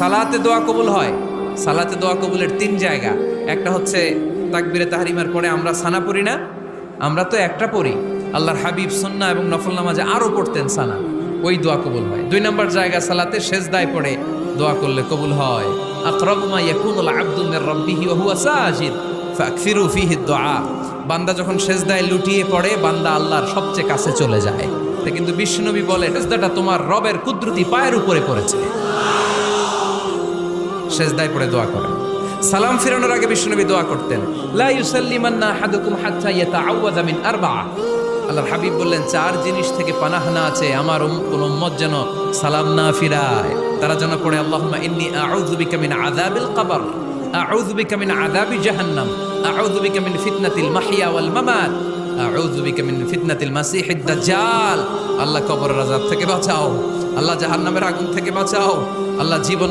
সালাতে দোয়া কবুল হয়। সালাতে দোয়া কবুলের তিন জায়গা। একটা হচ্ছে তাকবীরে তাহরিমার পরে আমরা সানা পড়ি না, আমরা তো একটা পড়ি, আল্লাহর হাবিব সুন্নাহ এবং নফল নামাজে আরো পড়তেন সানা, ওই দোয়া কবুল হয়। দুই নম্বর জায়গা সালাতে সেজদায় পড়ে দোয়া করলে কবুল হয়। আকরাবু মা ইয়াকুনুল আবদু মির রাব্বিহি ওয়া হুয়া সাজিদ ফাকসিরু ফীহি দুআ। বান্দা যখন সেজদায় লুটিয়ে পড়ে বান্দা আল্লাহর সবচেয়ে কাছে চলে যায়। তা কিন্তু বিশ্বনবী বলে সেজদাটা তোমার রবের কুদরতি পায়ের উপরে পড়েছে। সেজদায় পড়ে দোয়া করেন। সালাম ফিরানোর আগে বিশ্বনবী দোয়া করতেন, লা ইউসাল্লিমান্না আহাদুকুম হাত্তা ইয়াতাআওয়াযা মিন আরবা'a। আল্লাহর হাবিব বললেন, চার জিনিস থেকে পানাহ না আছে আমার কোন উম্মত যেন সালাম না ফিরায়। তারা যেন পড়ে, আল্লাহুম্মা ইন্নী আউযু বিকা মিন আযাবিল কবর, আউযু বিকা মিন আযাবি জাহান্নাম, আউযু বিকা মিন ফিতনাতিল মাহইয়া ওয়াল মামাত, আউযু বিকা মিন ফিতনাতিল মাসিহিদ দাজ্জাল। আল্লাহ কবরের আযাব থেকে বাঁচাও, আল্লাহ জাহান্নামের আগুন থেকে বাঁচাও, আল্লাহ জীবন